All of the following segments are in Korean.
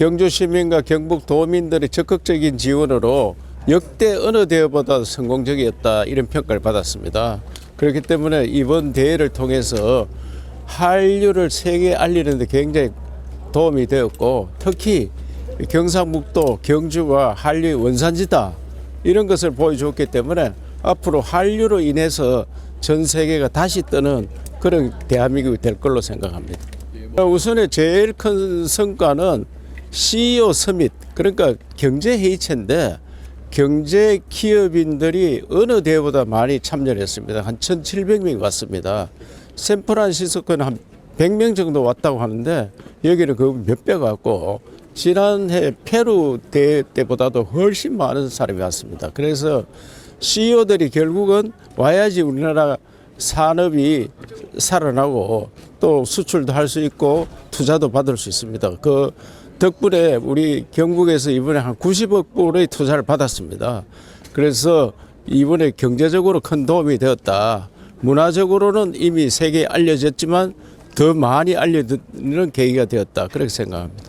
경주 시민과 경북 도민들의 적극적인 지원으로 역대 어느 대회보다 성공적이었다 이런 평가를 받았습니다. 그렇기 때문에 이번 대회를 통해서 한류를 세계에 알리는 데 굉장히 도움이 되었고, 특히 경상북도 경주가 한류의 원산지다 이런 것을 보여줬기 때문에 앞으로 한류로 인해서 전 세계가 다시 뜨는 그런 대한민국이 될 걸로 생각합니다. 우선에 제일 큰 성과는 CEO 서밋, 그러니까 경제회의체인데 경제 기업인들이 어느 대회보다 많이 참여를 했습니다. 한 1,700명이 왔습니다. 샌프란시스코는 한 100명 정도 왔다고 하는데 여기는 그 몇 배 같고, 지난해 페루 대회 때보다도 훨씬 많은 사람이 왔습니다. 그래서 CEO들이 결국은 와야지 우리나라 산업이 살아나고 또 수출도 할 수 있고 투자도 받을 수 있습니다. 그 덕분에 우리 경북에서 이번에 한 90억 불의 투자를 받았습니다. 그래서 이번에 경제적으로 큰 도움이 되었다. 문화적으로는 이미 세계에 알려졌지만 더 많이 알려드리는 계기가 되었다. 그렇게 생각합니다.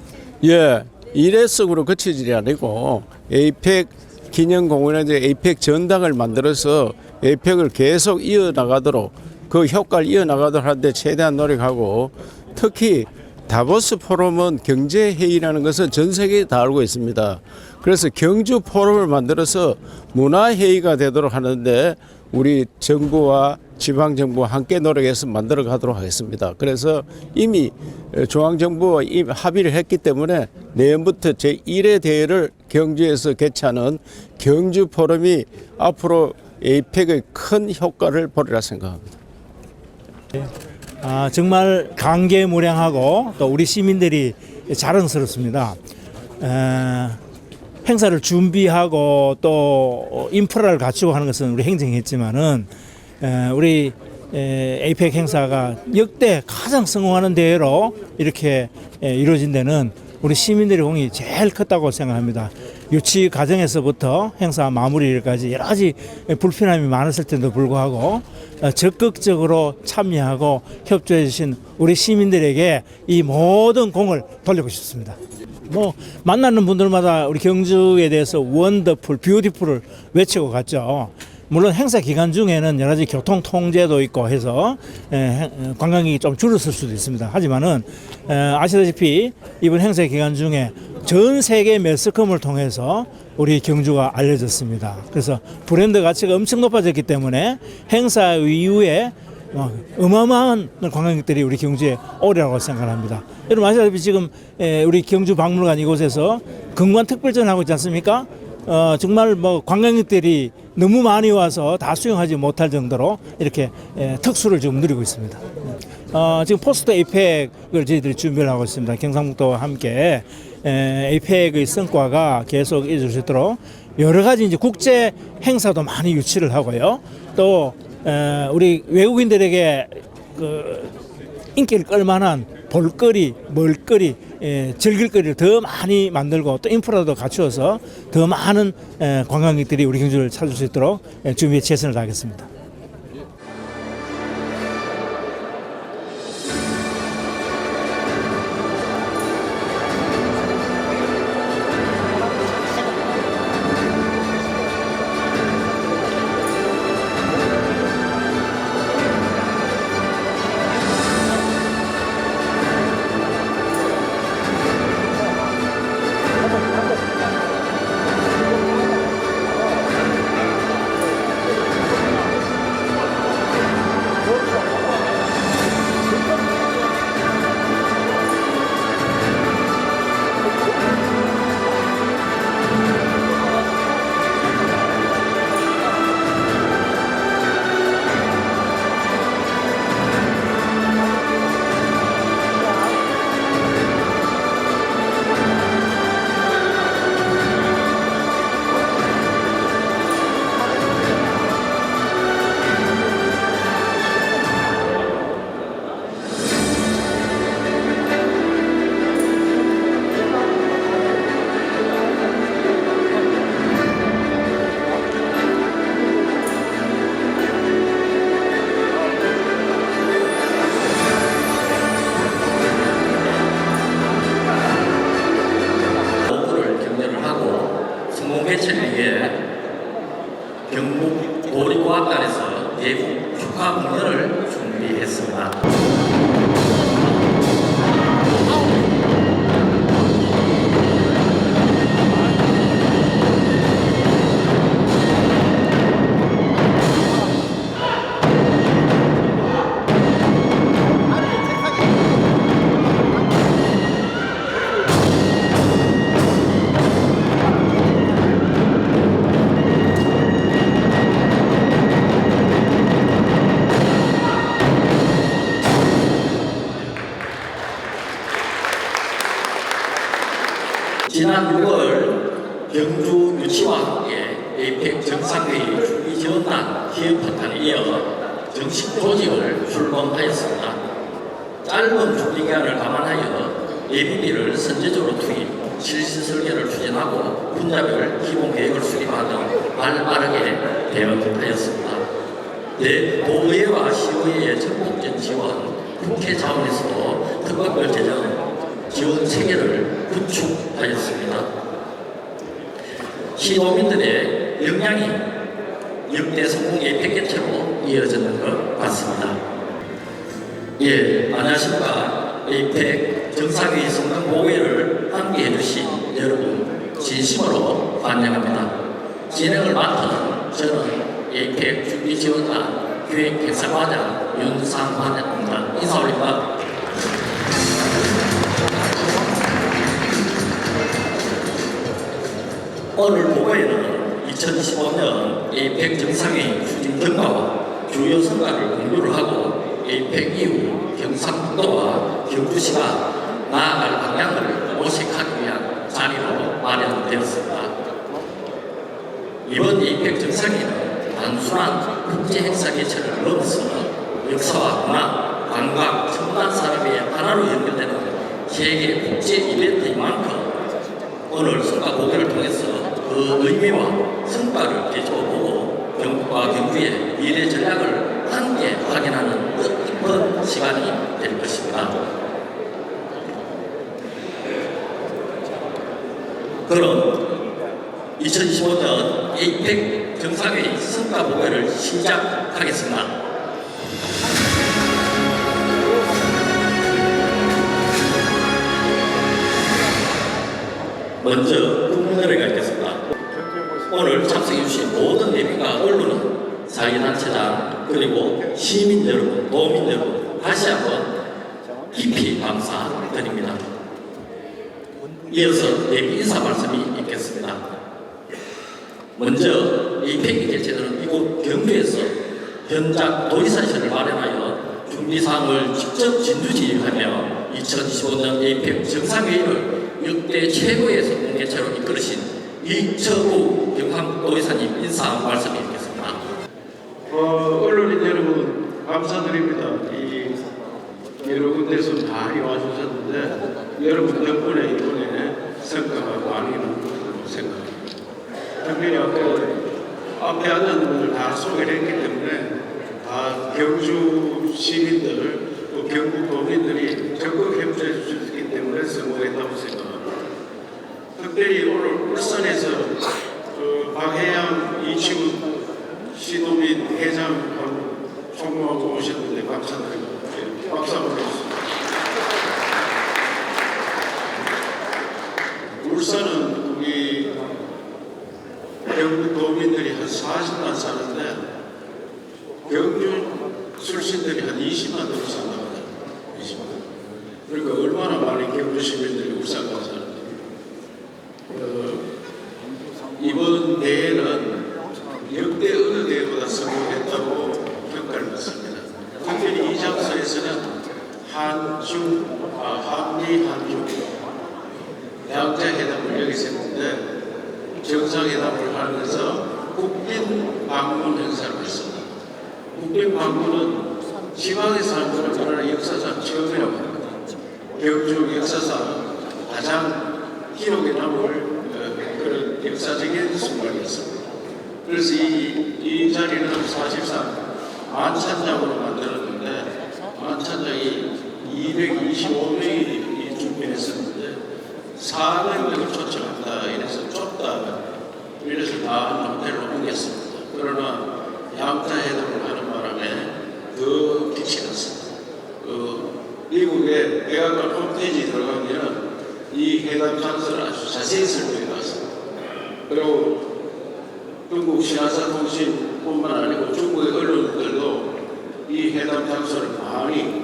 예, 일회성으로 그치지 아니고 에이펙 기념공원에 에이펙 전당을 만들어서 에이펙을 계속 이어나가도록, 그 효과를 이어나가도록 하는데 최대한 노력하고, 특히 다보스 포럼은 경제회의라는 것은 전 세계에 다 알고 있습니다. 그래서 경주 포럼을 만들어서 문화회의가 되도록 하는데 우리 정부와 지방정부와 함께 노력해서 만들어 가도록 하겠습니다. 그래서 이미 중앙정부와 합의를 했기 때문에 내년부터 제1회 대회를 경주에서 개최하는 경주 포럼이 앞으로 에이펙의 큰 효과를 보리라 생각합니다. 정말 감개무량하고 또 우리 시민들이 자랑스럽습니다. 행사를 준비하고 또 인프라를 갖추고 하는 것은 우리 행정했지만은 우리 에이펙 행사가 역대 가장 성공하는 대회로 이렇게 이루어진 데는 우리 시민들의 공이 제일 컸다고 생각합니다. 유치 과정에서부터 행사 마무리까지 여러 가지 불편함이 많았을 때도 불구하고 적극적으로 참여하고 협조해 주신 우리 시민들에게 이 모든 공을 돌리고 싶습니다. 만나는 분들마다 우리 경주에 대해서 원더풀, 뷰티풀을 외치고 갔죠. 물론 행사 기간 중에는 여러 가지 교통 통제도 있고 해서 관광객이 좀 줄었을 수도 있습니다. 하지만은 아시다시피 이번 행사 기간 중에 전 세계 매스컴을 통해서 우리 경주가 알려졌습니다. 그래서 브랜드 가치가 엄청 높아졌기 때문에 행사 이후에 어마어마한 관광객들이 우리 경주에 오리라고 생각합니다. 여러분 아시다시피 지금 우리 경주 박물관 이곳에서 금관 특별전 하고 있지 않습니까? 정말 관광객들이 너무 많이 와서 다 수용하지 못할 정도로 이렇게 특수를 지금 누리고 있습니다. 지금 포스트 에이펙을 저희들이 준비를 하고 있습니다. 경상북도와 함께 에이펙의 성과가 계속 이어질 수 있도록 여러 가지 이제 국제 행사도 많이 유치를 하고요. 또 우리 외국인들에게 인기를 끌만한 볼거리, 먹거리, 즐길거리를 더 많이 만들고 또 인프라도 갖추어서 더 많은 관광객들이 우리 경주를 찾을 수 있도록 준비에 최선을 다하겠습니다. 하겠습니다. 지난 6월 경주 유치와 함께 에이펙 정상회의 준비지원단 기획파탄에 이어 정식 조직을 출범하였습니다. 짧은 준비 기간을 감안하여 예비비를 선제적으로 투입, 실시 설계를 추진하고 분야별 기본 계획을 수립하는 발빠르게 대응하였습니다. 도의회와 시의회의 전폭적 지원, 국회 차원에서도 특별별 재정 지원 체계를 구축하였습니다. 시도민들의 역량이 역대 성공의 폐개체로 이어지는 것 같습니다. 예, 안녕하십니까. 에이펙 정상회의 성공 보고회를 함께 해주신 여러분 진심으로 환영합니다. 진행을 맡은 저는 에이펙 준비지원단 기획행사과장 윤상환입니다. 인사 올립니다. 오늘 보고에는 2025년 에이펙 정상회의 추진 경과와 주요 성과를 공유를 하고 에이펙 이후 경상북도와 경주시가 나아갈 방향을 모색하기 위한 자리로 마련되었습니다. 이번 에이펙 정상회의는 단순한 국제 행사 개최를 넘어서 역사와 문화, 관광, 첨단 산업의 하나로 연결되는 세계 국제 이벤트인 만큼 오늘 성과 보고를 통해서 그 의미와 성과를 되짚어보고 경북과 경주의 미래 전략을 함께 확인하는 뜻깊은 시간이 될 것입니다. 그럼 2025년 에이펙 정상회의 성과 보고를 시작하겠습니다. 먼저 국문회의가 있겠습니다. 오늘 참석해 주신 모든 예비가 언론인, 사회단체장 그리고 시민 여러분, 도민 여러분 다시 한번 깊이 감사드립니다. 이어서 예비 인사 말씀이 있겠습니다. 먼저 에이펙이 개최되는 이곳 경주에서 현장 도의사실을 마련하여 준비사항을 직접 진두지휘하며 2025년 에이펙 정상회의를 역대 최고의 성공 개최로 이끌으신 이철우 경상도의사님 인사 말씀이 있겠습니다. 언론인 여러분 감사드립니다. 여러 군데서 많이 와주셨는데 여러분 덕분에 이번에 성과가 많이 나온다고 생각합니다. 특별히 앞에 하는 분들 다 소개를 했기 때문에 다 경주 시민들 또 경북 도민들이 적극 협조해 주셨기 때문에 성공했다고 생각합니다. 특별히 오늘 울산에서 박혜양 이치훈 시도민 회장 총무하고 오셨는데 감사드립니다. 박수 한번 해주세요. 울산은 우리 경북 도민들이 한 40만 사는데 경주 출신들이 한 20만 정도 산답니다. 20만. 그러니까 얼마나 많은 경주 시민들이 울산 가서 사는데 이번 대회는 역대 어느 대회보다 성공했다고 평가를 받습니다. 특별히 이 장소에서는 한미 한중 양자회담을 여기서 했는데 정상회담을 하면서 국빈 방문 행사를 했습니다. 국빈 방문은 지방에서 한 거는 그러나 역사상 처음이라고 합니다. 경주 역사상 가장 기록에 남을 그런 역사적인 순간이었습니다. 그래서 이 자리는 사실상 만찬장으로 만들었는데 만찬장이 225명이 준비했었는데 400명을 초청한다 이래서 좁다 이래서 다 호텔로 옮겼습니다. 그러나 양자회담을 하는 바람에 더 빛이 났습니다. 미국의 백악관 홈페이지 들어가면 이 회담 장소를 아주 자세히 설명해 놨습니다. 그리고 중국 신화사통신뿐만 아니고 중국의 언론들도 이 회담 장소를 많이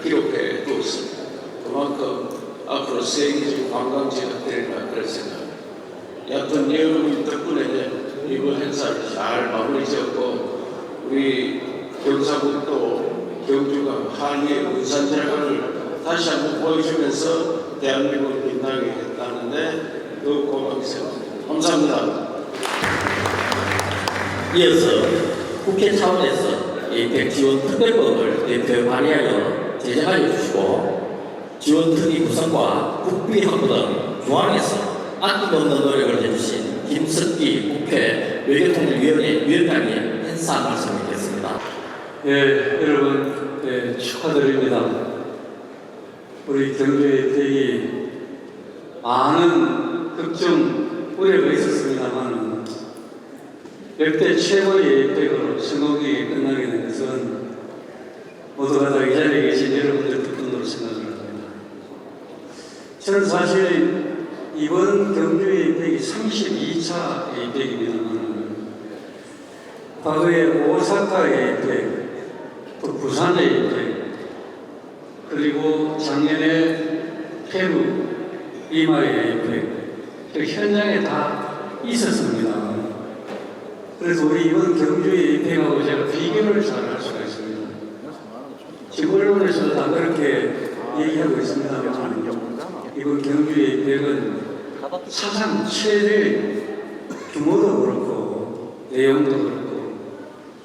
기록해 두었습니다. 그만큼 앞으로 세계적 관광지가 되리라 그런 생각입니다. 여하튼 여러분 덕분에 이번 행사를 잘 마무리 지었고 우리 경상북도 경주가 한의의 문산재화를 다시 한번 보여주면서 대한민국을 빛나게 했다는데 더욱 고맙게 생각합니다. 감사합니다. 이어서 국회 차원에서 APEC 지원 특별법을 대표 발의하여 제정하여 주시고 지원 특위 구성과 국비 확보 등 중앙에서 아낌없는 노력을 해주신 김석기 국회 외교통일위원회 위원장님 인사 말씀 드리겠습니다. 예, 여러분, 예, 축하드립니다. 우리 경주의 대기 많은 걱정, 우려가 있었습니다만 역대 최고의 대회로 성공이 끝나게 된 것은 모두가 다 이 자리에 계신 여러분들 덕분으로 생각을 합니다. 저는 사실 이번 경주의 대기 32차 대기입니다만 과거에 오사카의 대기, 또 부산의 대기, 그리고 작년에 페루, 리마의 대기, 그 현장에 다 있었습니다. 그래서 우리 이번 경주의 대회하고 제가 비교를 잘 할 수가 있습니다. 지금 언론에서 다 그렇게 얘기하고 있습니다만 이번 경주의 대회는 사상 최대 규모도 그렇고 내용도 그렇고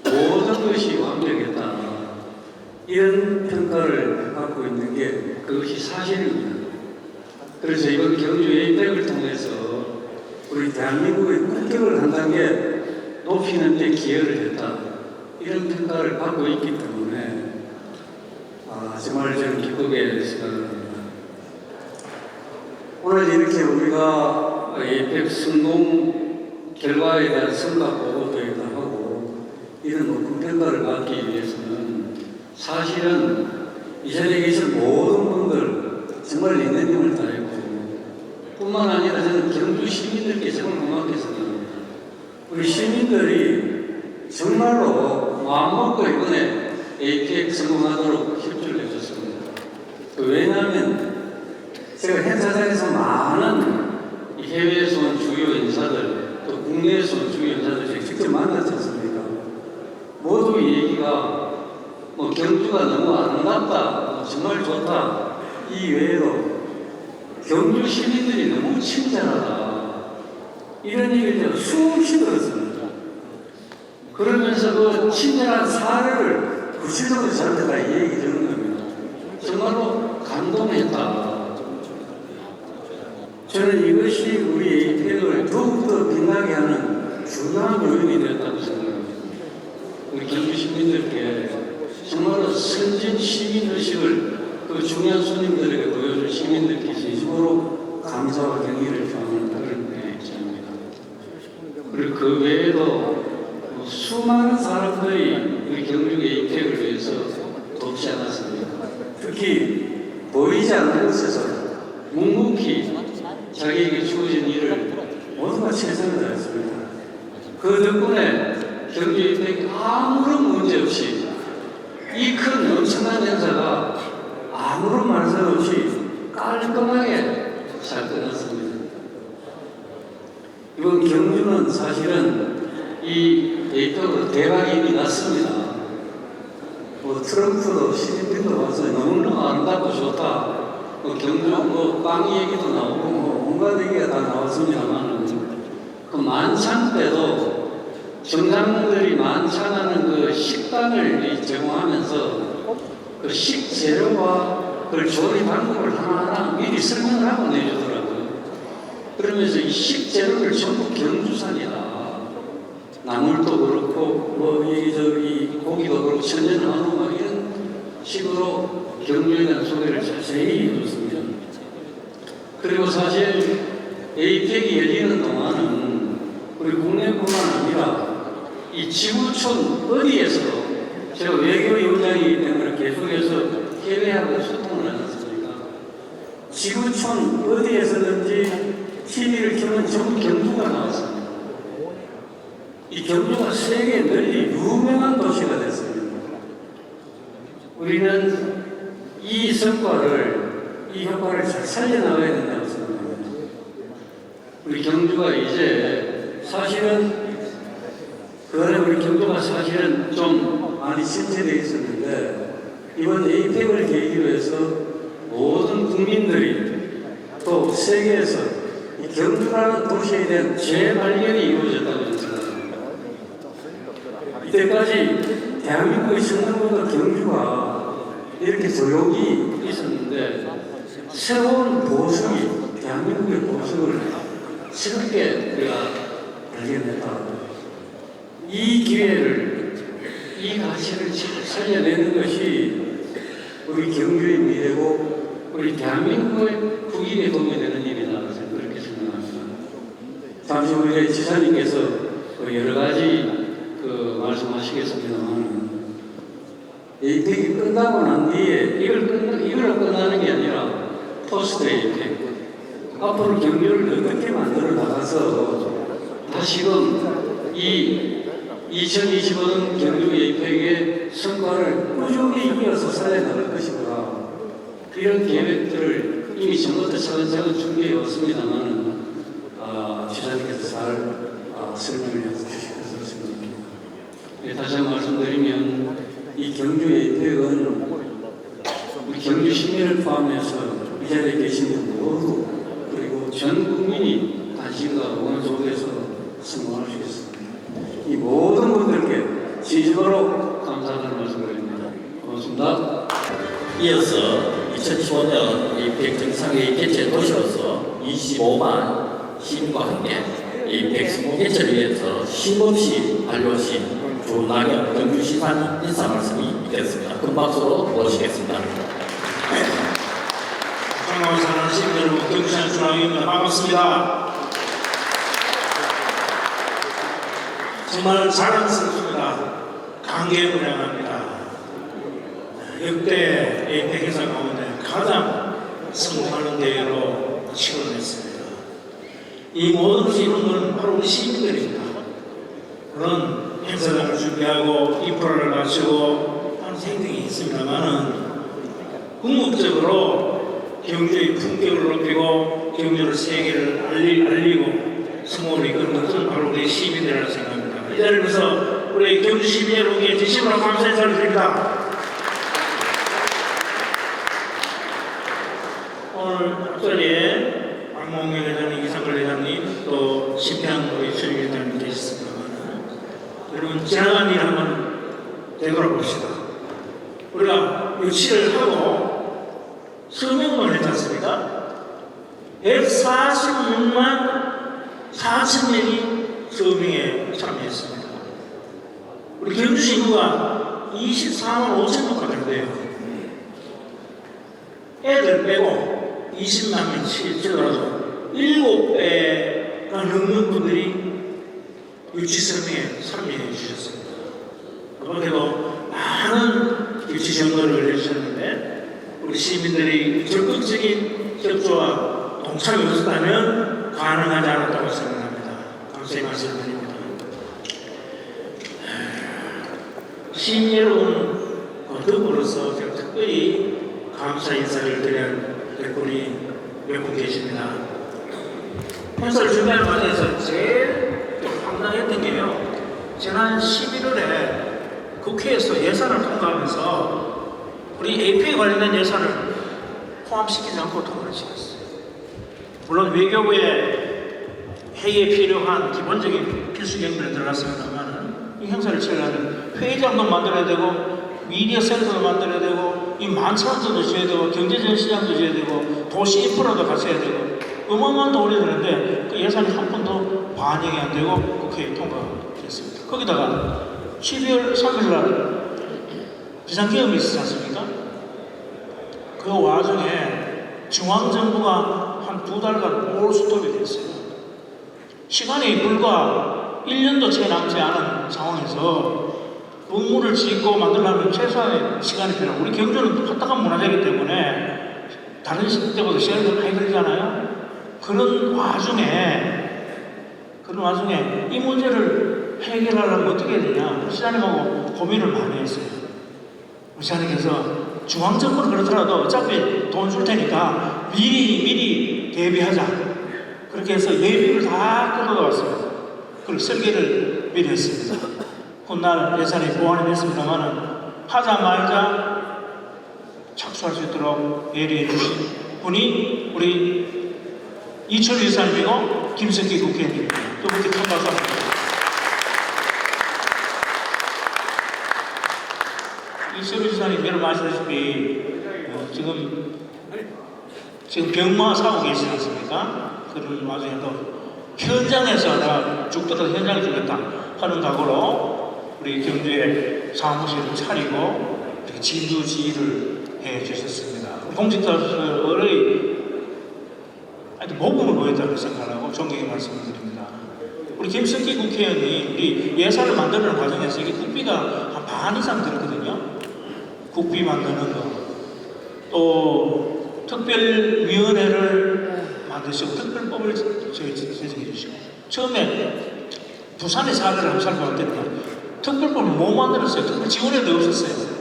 모든 것이 완벽했다. 이런 평가를 받고 있는 게 그것이 사실입니다. 그래서 이번 경주 APEC을 통해서 우리 대한민국의 국격을 한 단계 높이는 데 기여를 했다. 이런 평가를 받고 있기 때문에 정말 저는 기쁘게 생각합니다. 오늘 이렇게 우리가 APEC 성공 결과에 대한 성과 보고회도 하고 이런 높은 평가를 받기 위해서는 사실은 이 자리에 계신 모든 분들 정말 인내심을 다했고 뿐만 아니라 저는 경주 시민들께 정말 고맙게 생각합니다. 우리 시민들이 정말로 마음먹고 이번에 APEC 성공하도록 협조를 해줬습니다. 왜냐하면 제가 행사장에서 많은 해외에서 온 주요 인사들 또 국내에서 온 주요 인사들 직접 만났지 않습니까? 모두 얘기가 경주가 너무 아름답다, 정말 좋다. 이 외에도 경주 시민들이 너무 친절하다. 이런 얘기를 수없이 들었습니다. 그러면서 그 친절한 사례를 구체적으로 저한테 다 얘기 주는 겁니다. 정말로 감동했다. 저는 이것이 우리 APEC을 더욱더 빛나게 하는 중요한 요인이 되었다고 생각합니다. 우리 경주 시민들께 정말로 선진 시민의식을 그 중요한 손님들에게 보여준 시민들께 진심으로 감사와 경의를 표하는 그런 입장입니다. 그리고 그 외에도 수많은 사람들이 우리 경주 APEC을 위해서 돕지 않았습니까? 특히 보이지 않는 곳에서 묵묵히 자기에게 주어진 일을 모두가 최선을 다했습니다. 그 덕분에 경주 APEC 아무런 문제 없이 이 큰 엄청난 행사가 아무런 말씀 없이 깔끔하게 잘 끝났습니다. 이번 경주는 사실은 이 APEC으로 대박이 이미 났습니다. 트럼프도 시진핑도 와서 너무너무 아름답고 좋다. 경주 빵 얘기도 나오고 온갖 얘기가 다 나왔습니다만 그 만찬 때도 정상들이 만찬하는 그 식단을 제공하면서 그 식재료와 그 조리 방법을 하나하나 미리 설명을 하고 내주더라고요. 그러면서 이 식재료를 전부 경주산이다. 나물도 그렇고 여기저기 고기도 그렇고 천연 한우 막 이런 식으로 경주에 대한 소개를 자세히 해줬습니다. 그리고 사실 APEC이 열리는 동안은 우리 국내뿐만 아니라 이 지구촌 어디에서도 제가 외교위원장이기 때문에 계속해서 해외하고 소통을 지구촌 어디에서든지 TV를 켜면 전부 경주가 나왔습니다. 이 경주가 세계에 널리 유명한 도시가 됐습니다. 우리는 이 성과를, 이 효과를 잘 살려나가야 된다고 생각합니다. 우리 경주가 이제 사실은 그간에 우리 경주가 사실은 좀 많이 침체되어 있었는데 이번 에이펙을 계기로 해서 모든 국민들이 또 세계에서 이 경주라는 도시에 대한 재발견이 이루어졌다고 생각합니다. 이때까지 대한민국의 성남보다 경주가 이렇게 조용히 있었는데 새로운 보석이 대한민국의 보석을 새롭게 우리가 발견했다. 이 기회를, 이 가치를 살려내는 것이 우리 경주의 미래고 우리 대한민국의 국익에 도움이 되는 일이다. 그렇게 생각합니다. 잠시 후에 지사님께서 여러 가지 말씀하시겠습니다만 에이펙이 끝나고 난 뒤에 이걸 끝나는 게 아니라 포스트 에이펙 앞으로 경주를 어떻게 만들어 나가서 다시금 이 2025년 경주 에이펙의 성과를 꾸준히 이어서 살려나갈 것인가 이런 계획들을 이미 전부터 차근차근 준비해 왔습니다만 지사님께서 잘 설명을 해주셔서 생각합니다. 다시 한번 말씀드리면 이 경주 에이펙은 우리 경주 시민을 포함해서 이 자리에 계신 분 모두 그리고 전 국민이 관심과 응원 속에서 성공할 수 있습니다. 이 모든 분들께 진심으로 감사하다는 말씀드립니다. 고맙습니다. 이어서 2015년 에이펙 정상회의 개최 도시로서 25만 시민과 함께 에이펙 성공 개최를 위해서 쉼없이 달려오신 조남엽 경주시장 인사 말씀이 있겠습니다. 큰 박수로 모시겠습니다. 강원 사는 시민 여러분, 경주시장 조남엽입니다. 반갑습니다. 정말 자랑스럽습니다. 감개무량합니다. 역대 에이펙 행사 가운데 가장 성공하는 대회로 치러냈습니다. 이 모든 것이 이룬 것은 바로 우리 시민들입니다. 그런 행사장을 준비하고 인프라를 갖추고 하는 생각이 있습니다만은 궁극적으로 경주의 품격을 높이고 경주를 세계를 알리고 성공을 이끄는 것은 바로 우리 시민들이라고 생각합니다. 이 자리를 위해서 우리 경주 시민 여러분께 진심으로 감사 인사를 드립니다. 오늘 앞자리에 박몽경 회장님, 이상걸 회장님, 또 심평 우리 최민 회장님 계셨습니다만 여러분 지나간 일 한번 되돌아봅시다. 우리가 유치를 하고 서명을 했지 않습니까? 146만 4천 명이 서명에 참여했습니다. 우리 경주시 인구가 24만 5천 명까지 돼요. 애들 빼고 20만 명 치더라도 7배가 넘는 분들이 유치서명에 참여해 주셨습니다. 그밖에도 많은 유치 정보를 해주셨는데 우리 시민들이 적극적인 협조와 동참이 없었다면 가능하지 않았다고 생각합니다. 감사히 말씀드립니다. 시민 여러분과 더불어서 제가 특별히 감사 인사를 드려야 될 분이 몇 분 계십니다. 행사를 준비하는 과정에서 제일 황당했던 게요. 지난 11월에 국회에서 예산을 통과하면서 우리 에이펙에 관련된 예산을 포함시키지 않고 통과를 시켰어요. 물론 외교부의 회의에 필요한 기본적인 필수 경비를 들어갔습니다만 이 행사를 치르려면 회의장도 만들어야 되고 미디어 센터도 만들어야 되고 이 만찬도 지어야 되고 경제전시장도 지어야 되고 도시 인프라도 갖춰야 되고 어마어마한 돈이 드는데 그 예산이 한 푼도 반영이 안 되고 국회에 통과됐습니다. 거기다가 12월 3일날 비상계엄이 있었지 않습니까? 그 와중에 중앙정부가 한 2달간 올스톱이 됐어요. 시간이 불과 1년도 채 남지 않은 상황에서 건물을 짓고 만들려면 최소한의 시간이 필요하고 우리 경주는 핫딱한 문화재이기 때문에 다른 때보다 시간이 더 많이 걸리잖아요. 그런 와중에 이 문제를 해결하려면 어떻게 해야 되냐, 시장님하고 고민을 많이 했어요. 시장님께서 중앙정부는 그렇더라도 어차피 돈 줄 테니까 미리 대비하자. 그렇게 해서 예비를 다 끊어가 왔습니다. 그리고 설계를 미리 했습니다. 훗날 예산이 보완이 됐습니다만은 하자마자 착수할 수 있도록 예리해 주신 분이 우리 이철우 지사님이고 김석기 국회의원입니다. 두 분께 큰 박수 한번 드립니다. 이철우 지사님 여러분 아시다시피 지금 병마 사고 계시지 않습니까? 그런 와중에도 현장에서 내가 죽더라도 현장에 죽겠다 하는 각오로 우리 경주에 사무실을 차리고 이렇게 진두지휘를 해 주셨습니다. 공직자들의 모범을 보였다고 생각하고 존경의 말씀을 드립니다. 우리 김석기 국회의원이 우리 예산을 만드는 과정에서 이게 국비가 한 반 이상 들었거든요. 국비 만드는 거. 또 특별위원회를 만드시고 특별법을 제정해 주시고 처음에 부산의 사례를 한번 살펴봤더니 특별법을 못 만들었어요. 특별 지원회도 없었어요.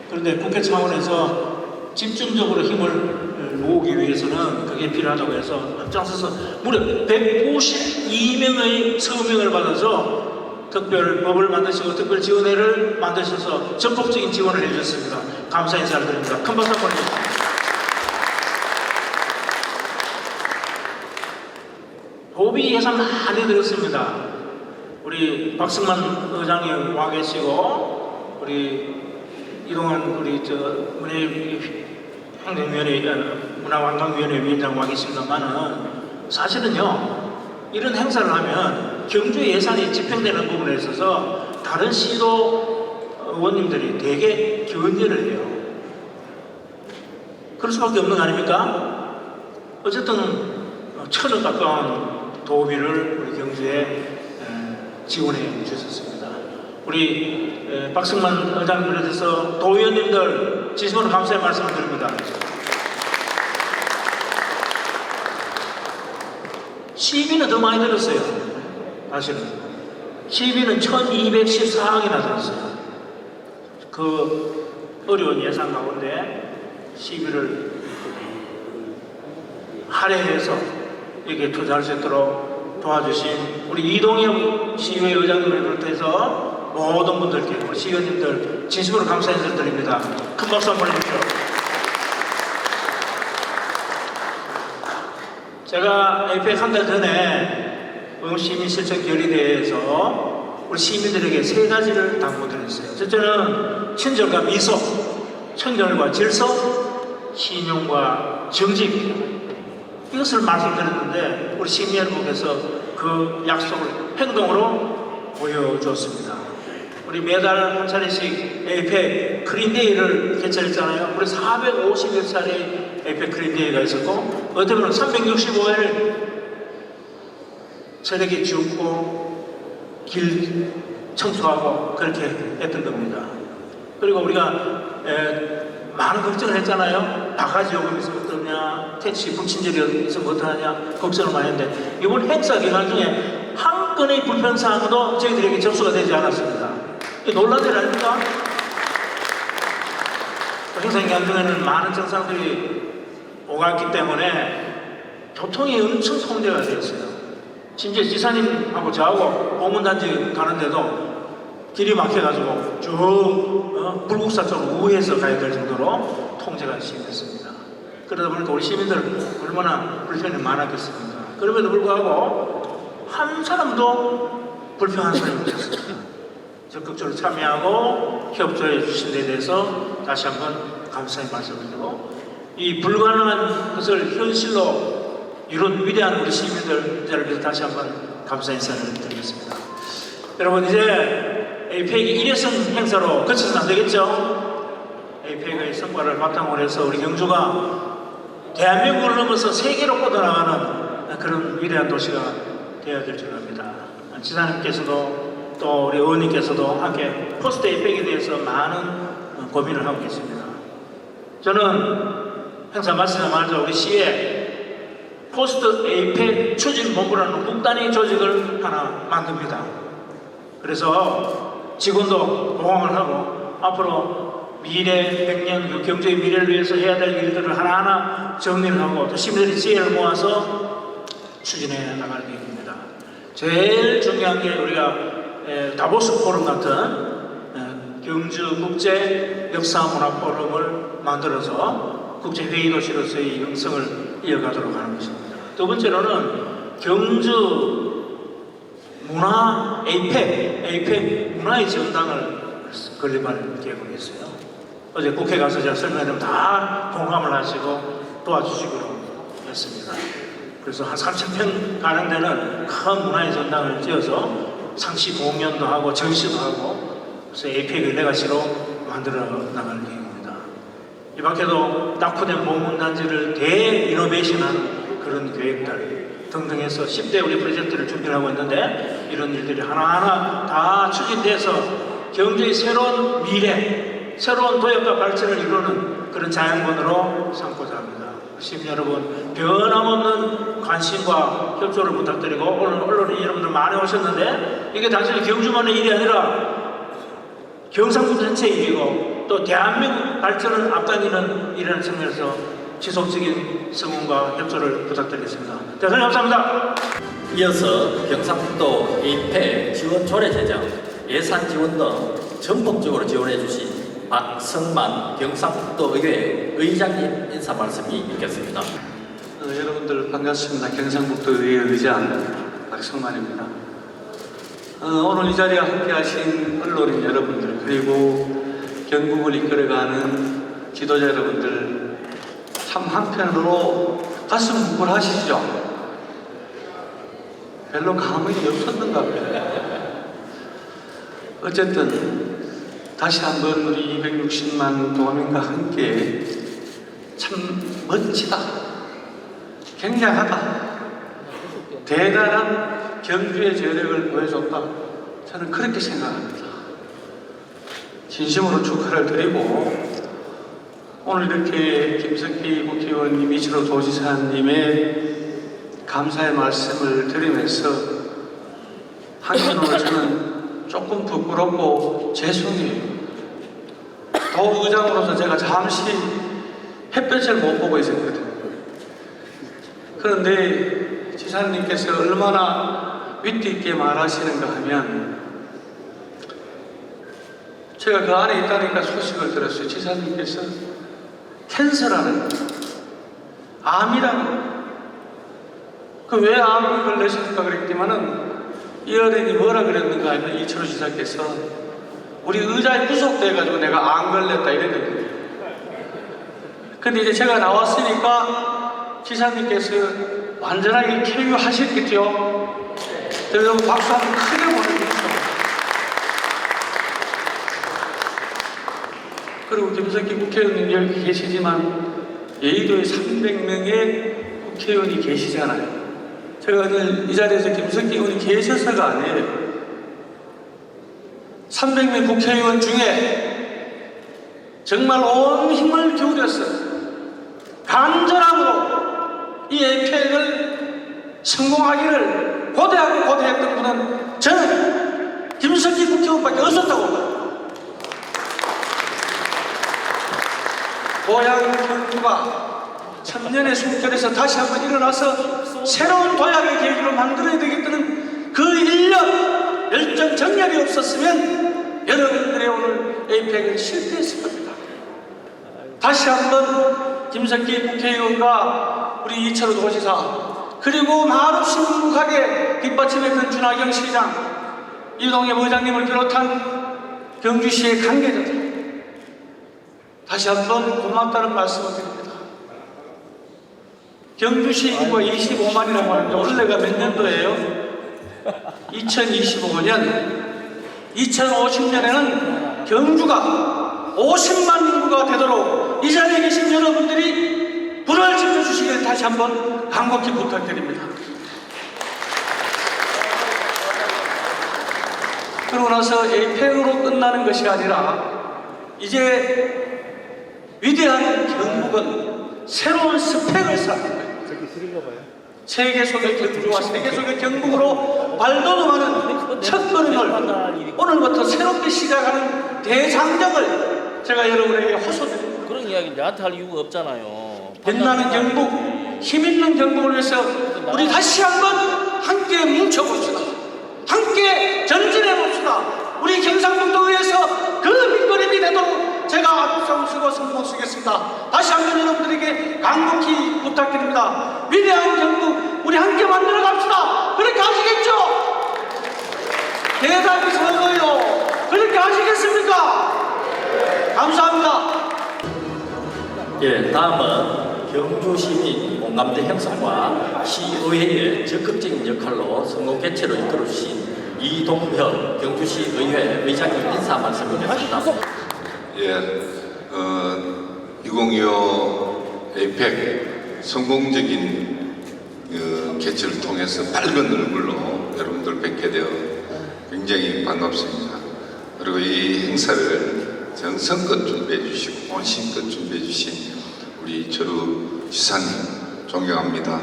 그런데 국회 차원에서 집중적으로 힘을 모으기 위해서는 그게 필요하다고 해서 앞장서서 무려 192명의 서명을 받아서 특별법을 만드시고 특별지원회를 만드셔서 전폭적인 지원을 해주셨습니다. 감사 인사를 드립니다. 큰 박수 한번 해주십시오. 도비 예산 많이 들었습니다. 우리 박승만 의장님 와 계시고 우리 이동환 우리 문화관광위원회 위원장 와 계십니다만은 사실은요 이런 행사를 하면 경주 예산이 집행되는 부분에 있어서 다른 시도 의원님들이 되게 견제를 해요. 그럴 수밖에 없는 거 아닙니까? 어쨌든 1,000억 가까운 도비를 우리 경주에 지원해 주셨습니다. 우리 박승만 의장님을 비롯해서 도의원님들 진심으로 감사의 말씀을 드립니다. 시비는 더 많이 들었어요. 사실은 시비는 1214억이나 들었어요. 그 어려운 예산 가운데 시비를 할애해서 이렇게 투자할 수 있도록 도와주신 우리 이동영 시의회 의장님을 비롯해서 모든 분들께 우리 시의원님들 진심으로 감사 인사를 드립니다. 큰 박수 한번 해주십시오. 제가 에이펙 한 달 전에 시민실천결의대회에서 우리 시민들에게 3가지를 당부드렸어요. 첫째는 친절과 미소, 청결과 질서, 신용과 정직, 이것을 말씀드렸는데 우리 시민 여러분께서 그 약속을 행동으로 보여주었습니다. 우리 매달 한 차례씩 에이펙 크린데이를 개최했잖아요. 우리 450여 차례 에이펙 크린데이가 있었고 어떻게 보면 365일 새벽에 지우고 길 청소하고 그렇게 했던 겁니다. 그리고 우리가 많은 걱정을 했잖아요. 바가지 요금이 있으면 어떠냐, 택시 불친절이 있으면 어떠하냐 걱정을 많이 했는데 이번 행사 기간 중에 한 건의 불편사항도 저희들에게 접수가 되지 않았습니다. 놀란 일 아닙니까? 행사 기간 중에는 많은 정상들이 오갔기 때문에 교통이 엄청 통제가 되었어요. 심지어 지사님하고 저하고 보문단지 가는데도 길이 막혀가지고 쭉 불국사 쪽으로 우회해서 가야 될 정도로 통제가 심했습니다. 그러다 보니까 우리 시민들 얼마나 불편이 많았겠습니까? 그럼에도 불구하고 한 사람도 불편한 사람이 없었습니다. 적극적으로 참여하고 협조해 주신 데 대해서 다시 한번 감사의 말씀을 드리고 이 불가능한 것을 현실로 이룬 위대한 우리 시민들을 위해서 다시 한번 감사 인사를 드리겠습니다. 여러분 이제 에이펙이 일회성 행사로 그쳐서는 안 되겠죠? 에이펙의 성과를 바탕으로 해서 우리 경주가 대한민국을 넘어서 세계로 뻗어나가는 그런 위대한 도시가 되어야 될 줄 압니다. 지사님께서도 또 우리 의원님께서도 함께 포스트 에이펙에 대해서 많은 고민을 하고 계십니다. 저는 행사 마치자마자 우리 시에 포스트 에이펙 추진본부라는 국단위 조직을 하나 만듭니다. 그래서 직원도 보강을 하고 앞으로 미래 100년 그 경제의 미래를 위해서 해야 될 일들을 하나하나 정리를 하고 또 시민들의 지혜를 모아서 추진해 나갈 계획입니다. 제일 중요한 게 우리가 다보스 포럼 같은 경주 국제 역사 문화 포럼을 만들어서 국제 회의 도시로서의 영성을 이어가도록 하는 것입니다. 두 번째로는 경주 문화 에이펙 문화의 전당을 건립할 계획을 했어요. 어제 국회 가서 제가 설명하면 다 공감을 하시고 도와주시기로 했습니다. 그래서 한 3,000평 가는 데는 큰 문화의 전당을 지어서 상시 공연도 하고 전시도 하고 그래서 에이펙을 레가시로 만들어 나갈 계획입니다. 이 밖에도 낙후된 보문단지를 대이노베이션하는 그런 계획들 등등 해서 10대 우리 프로젝트를 준비를 하고 있는데 이런 일들이 하나하나 다 추진돼서 경주의 새로운 미래, 새로운 도약과 발전을 이루는 그런 자양분으로 삼고자 합니다. 시민 여러분, 변함없는 관심과 협조를 부탁드리고 오늘 언론인 여러분들 많이 오셨는데 이게 단순히 경주만의 일이 아니라 경상도 전체 일이고 또 대한민국 발전을 앞당기는 일이라는 측면에서 지속적인 성원과 협조를 부탁드리겠습니다. 대단히 감사합니다. 이어서 경상북도 에이펙 지원 조례 제정, 예산 지원 등 전폭적으로 지원해 주신 박성만 경상북도 의회 의장님 인사 말씀이 있겠습니다. 여러분들 반갑습니다. 경상북도 의회 의장 박성만입니다. 오늘 이 자리에 함께하신 언론인 여러분들 그리고 경북을 이끌어가는 지도자 여러분들 참 한편으로 가슴 뭉클하시죠? 별로 감흥이 없었는가 봐요. 어쨌든 다시 한번 우리 260만 도민과 함께 참 멋지다, 굉장하다, 대단한 경주의 저력을 보여줬다. 저는 그렇게 생각합니다. 진심으로 축하를 드리고 오늘 이렇게 김석기 국회의원님, 이철호 도지사님의 감사의 말씀을 드리면서 한편으로 저는 조금 부끄럽고 죄송해요. 도의장으로서 제가 잠시 햇볕을 못 보고 있었거든요. 그런데 지사님께서 얼마나 위트 있게 말하시는가 하면 제가 그 안에 있다니까 소식을 들었어요. 지사님께서 캔서라는 암이라는 그 왜 암을 걸리셨을까 그랬지만은 이 어른이 뭐라 그랬는가 하면 이철호 지사께서 우리 의자에 구속돼가지고 내가 암 걸렸다 이랬거든요. 근데 이제 제가 나왔으니까 지사님께서 완전하게 쾌유하셨겠죠. 그래서 박수 한번 크게 보내주십시오. 그리고 김석기 국회의원님 여기 계시지만 여의도에 300명의 국회의원이 계시잖아요. 제가 오늘 이 자리에서 김석기 의원이 계셔서가 아니에요. 300명 국회의원 중에 정말 온 힘을 기울여서 간절함으로 이 에이펙을 성공하기를 고대하고 고대했던 분은 저는 김석기 국회의원밖에 없었다고 봐요. 고향 경주가 천년의 숨결에서 다시 한번 일어나서 새로운 도약의 계기로 만들어야 되겠다는 그 인력, 열정, 정열이 없었으면 여러분들의 오늘 에이펙은 실패했을 겁니다. 다시 한번 김석기 국회의원과 우리 이철호 도지사 그리고 말없이 묵묵하게 뒷받침했던 준하경 시장, 이동엽 의장님을 비롯한 경주시의 관계자들 다시 한번 고맙다는 말씀을 드립니다. 경주시 인구가 25만이라고 하는데 원래가 몇 년도예요? 2025년 2050년에는 경주가 50만 인구가 되도록 이 자리에 계신 여러분들이 불을 지펴주시길 다시 한번 간곡히 부탁드립니다. 그러고 나서 에이펙으로 끝나는 것이 아니라 이제 위대한 경북은 새로운 스펙을 쌓는 거예요. 세계 속의 경주와 세계 속의 경북으로 발돋움하는 첫걸음을 오늘부터 새롭게 시작하는 대장정을 제가 여러분에게 호소드립니다. 그런 이야기 나한테 할 이유가 없잖아요. 빛나는 경북, 힘있는 경북을 위해서 우리 다시 한번 함께 뭉쳐봅시다. 함께 전진해봅시다. 우리 경상북도에서 그 밑거름이 되도록 제가 앞서 쓰고 선봉쓰겠습니다. 다시 한번 여러분들에게 간곡히 부탁드립니다. 위대한 경북 우리 함께 만들어 갑시다. 그렇게 하시겠죠? 대답이 적어요. 그렇게 하시겠습니까? 감사합니다. 예, 다음은 경주시민 공감대 형성과 시의회의 적극적인 역할로 선거 개최로 이끌어주신 이동현 경주시 의회 의장님 인사 말씀드리겠습니다. 예, 2025 에이펙 성공적인 개최를 통해서 밝은 얼굴로 여러분들 뵙게 되어 굉장히 반갑습니다. 그리고 이 행사를 정성껏 준비해 주시고 온심껏 준비해 주신 우리 저루 지사님 존경합니다.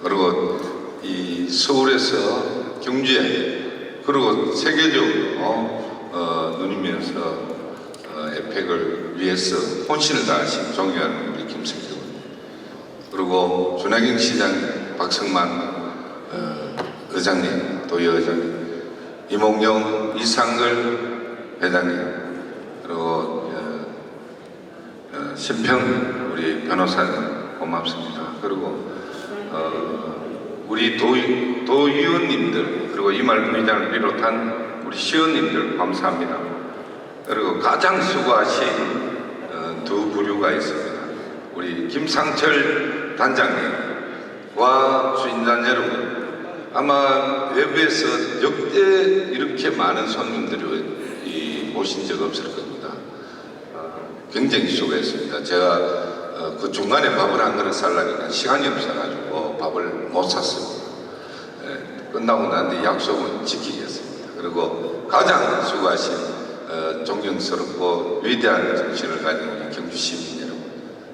그리고 이 서울에서 경주에 그리고 세계적으로 누리면서 에펙을 위해서 혼신을 다하신 존경하는 우리 김성경, 그리고 준하경 시장, 박성만 의장님, 도의회장님, 이몽룡, 이상걸 회장님, 그리고 신평 우리 변호사님 고맙습니다. 그리고 우리 도의원님들, 그리고 이말 부의장을 비롯한 우리 시의원님들 감사합니다. 그리고 가장 수고하신 두 부류가 있습니다. 우리 김상철 단장님과 주인단 여러분, 아마 외부에서 역대 이렇게 많은 손님들이 오신 적 없을 겁니다. 굉장히 수고했습니다. 제가 그 중간에 밥을 한 그릇 살라니까 시간이 없어가지고 밥을 못 샀습니다. 끝나고 난 뒤 약속은 지키겠습니다. 그리고 가장 수고하신 존경스럽고 위대한 정신을 가진 우리 경주 시민 여러분,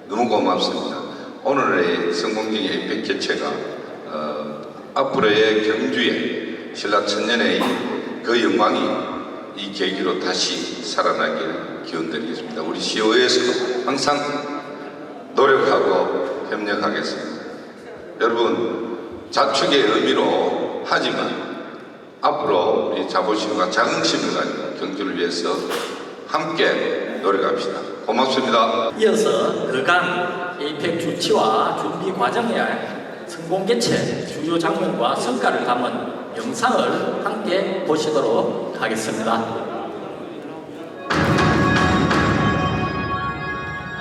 너무 고맙습니다. 오늘의 성공적인 에이펙 개최가 앞으로의 경주의 신라 천년의 그 영광이 이 계기로 다시 살아나길 기원드리겠습니다. 우리 시의회에서도 항상 노력하고 협력하겠습니다. 여러분, 자축의 의미로 하지만 앞으로 우리 자부심과 자긍심을 가지고 경주를 위해서 함께 노력합시다. 고맙습니다. 이어서 그간 에이펙 주치와 준비 과정의 성공 개최 주요 장면과 성과를 담은 영상을 함께 보시도록 하겠습니다.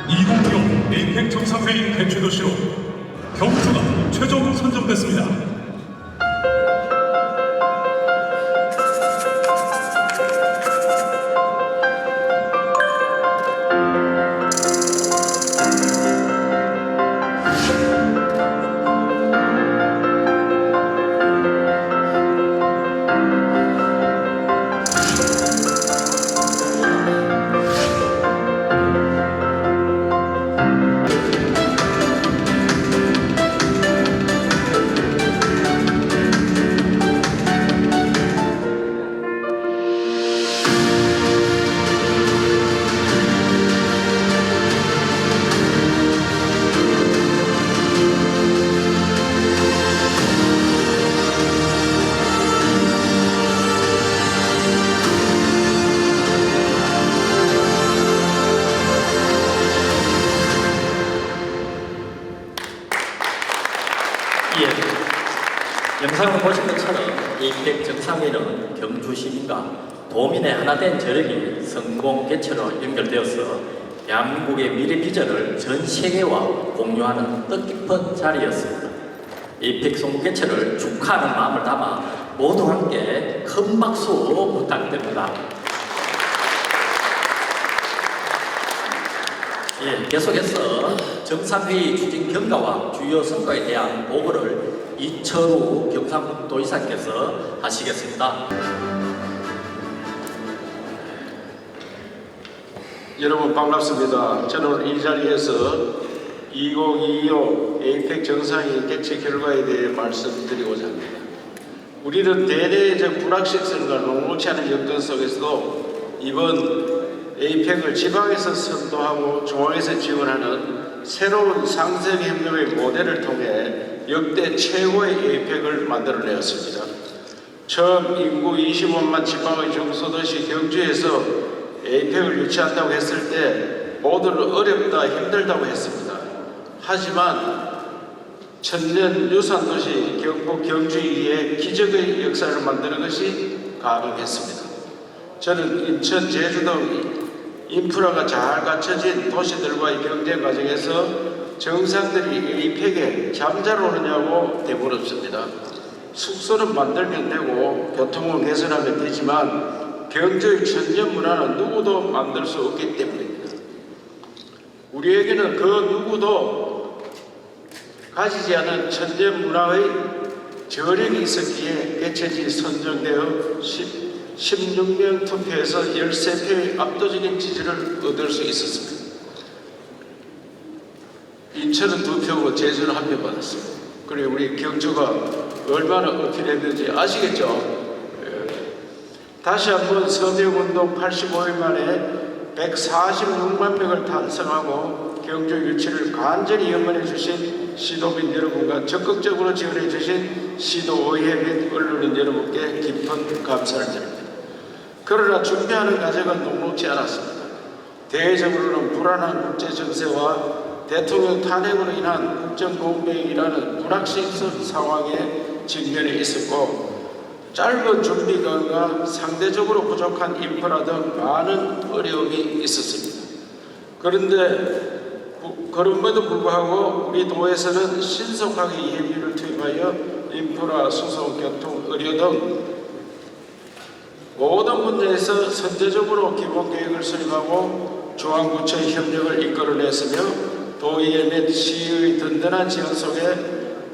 2025 에이펙 정상회의 개최 도시로 경주가 최종 선정됐습니다. 영상을 보신 것처럼 에이펙 정상회의는 경주 시민과 도민의 하나된 저력이 성공 개최로 연결되어서 대한민국의 미래 비전을 전 세계와 공유하는 뜻깊은 자리였습니다. 에이펙 성공 개최를 축하하는 마음을 담아 모두 함께 큰 박수 부탁드립니다. 계속해서 정상회의 추진 경과와 주요 성과에 대한 보고를 이철우 경상북도의사께서 하시겠습니다. 여러분 반갑습니다. 저는 이 자리에서 2025 에이펙 정상회의 개최 결과에 대해 말씀드리고자 합니다. 우리는 대내적 불확실성과 녹록치 않은 여건 속에서도 이번 에이펙을 지방에서 선도하고 중앙에서 지원하는 새로운 상생협력의 모델을 통해 역대 최고의 에이펙을 만들어내었습니다. 처음 인구 25만 지방의 중소도시 경주에서 에이펙을 유치한다고 했을 때 모두는 어렵다 힘들다고 했습니다. 하지만 천년 유산도시 경북 경주에 기적의 역사를 만드는 것이 가능했습니다. 저는 인천, 제주 등 인프라가 잘 갖춰진 도시들과의 경쟁 과정에서 정상들이 에이펙에 잠자러 오느냐고 되물었습니다. 숙소는 만들면 되고 교통은 개선하면 되지만 경주의 천년 문화는 누구도 만들 수 없기 때문입니다. 우리에게는 그 누구도 가지지 않은 천년 문화의 저력이 있었기에 개최지 선정되어 16명 투표에서 13표의 압도적인 지지를 얻을 수 있었습니다. 인천은 2표고 제주는 1표 받았습니다. 그리고 우리 경주가 얼마나 어필했는지 아시겠죠? 다시 한번 서명운동 85일 만에 146만 명을 달성하고 경주 유치를 간절히 염원해 주신 시도민 여러분과 적극적으로 지원해 주신 시도의회 및 언론인 여러분께 깊은 감사를 드립니다. 그러나 준비하는 과정은 녹록지 않았습니다. 대외적으로는 불안한 국제 정세와 대통령 탄핵으로 인한 국정공백이라는 불확실성 상황에 직면해 있었고 짧은 준비기간과 상대적으로 부족한 인프라 등 많은 어려움이 있었습니다. 그럼에도 불구하고 우리 도에서는 신속하게 예비를 투입하여 인프라, 수송, 교통, 의료 등 모든 분야에서 선제적으로 기본계획을 수립하고 중앙부처의 협력을 이끌어냈으며 도의회 및 시의 든든한 지원 속에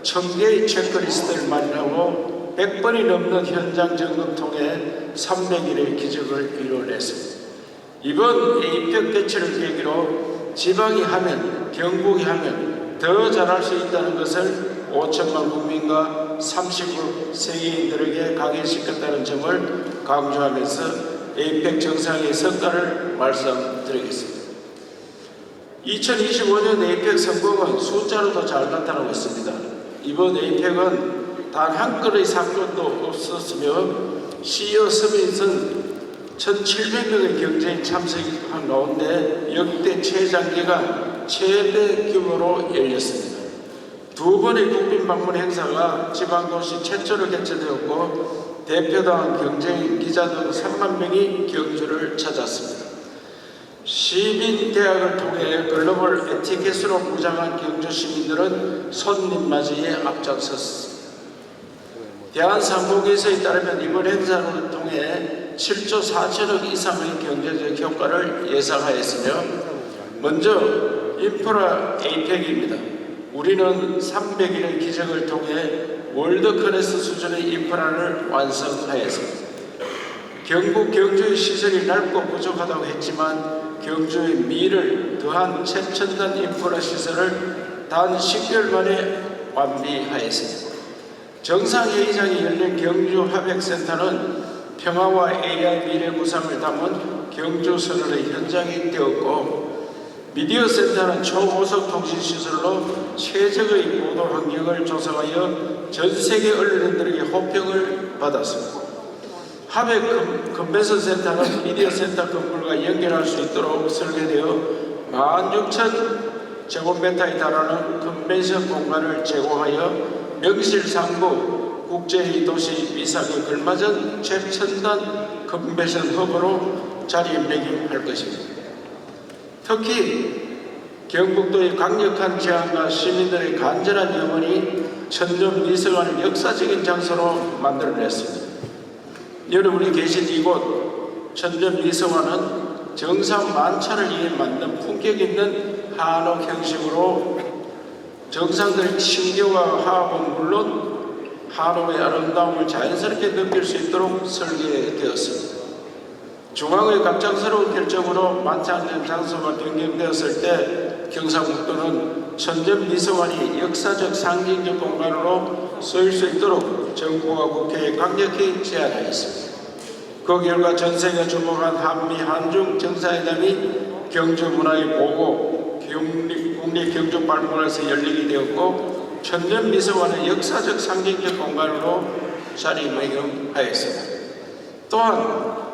1000개의 체크리스트를 마련하고 100번이 넘는 현장 점검 통해 300일의 기적을 이루어냈습니다. 이번 에이펙 개최를 계기로 지방이 하면, 경북이 하면 더 잘할 수 있다는 것을 5천만 국민과 30억 세계인들에게 각인시켰다는 점을 강조하면서 에이펙 정상의 성과를 말씀드리겠습니다. 2025년 에이펙 성공은 숫자로도 잘 나타나고 있습니다. 이번 에이펙은 단 한 건의 사건도 없었으며 CEO 서밋은 1,700명의 경제인 참석한 가운데 역대 최장기간 최대 규모로 열렸습니다. 2번의 국빈 방문 행사가 지방도시 최초로 개최되었고 대표당 경제인 기자 등 3만 명이 경주를 찾았습니다. 시민대학을 통해 글로벌 에티켓으로 무장한 경주 시민들은 손님 맞이에 앞장섰습니다. 대한상공회의소에 따르면 이번 행사를 통해 7조 4천억 이상의 경제적 효과를 예상하였으며 먼저 인프라 에이펙입니다. 우리는 300일의 기적을 통해 월드클래스 수준의 인프라를 완성하였습니다. 경북 경주의 시설이 넓고 부족하다고 했지만 경주의 미를 더한 최첨단 인프라 시설을 단 10개월 만에 완비하였습니다. 정상회의장이 열린 경주 화백센터는 평화와 AI 미래 구상을 담은 경주 선언의 현장이 되었고 미디어 센터는 초고속 통신 시설로 최적의 보도 환경을 조성하여 전 세계 언론인들에게 호평을 받았습니다. 하백 컨벤션 센터는 미디어 센터 건물과 연결할 수 있도록 설계되어 16,000제곱미터에 달하는 컨벤션 공간을 제공하여 명실상부 국제회의 도시 미상에 걸맞은 최첨단 컨벤션 허브로 자리매김할 것입니다. 특히 경북도의 강력한 제안과 시민들의 간절한 염원이 천년미서관을 역사적인 장소로 만들어냈습니다. 여러분이 계신 이곳 천년미서관은 정상 만찬을 위해 만든 품격 있는 한옥 형식으로 정상들의 신경과 화합은 물론 한옥의 아름다움을 자연스럽게 느낄 수 있도록 설계되었습니다. 중앙의 갑작스러운 결정으로 만찬 장소가 변경되었을 때 경상북도는 천전미소관이 역사적 상징적 공간으로 쓰일 수 있도록 정부와 국회에 강력히 제안하였습니다. 그 결과 전 세계가 주목한 한미 한중 정상회담이 경주문화의 보고 국립경주박물관에서 열리게 되었고 천년미소관은 역사적 상징적 공간으로 자리매김하였습니다. 또한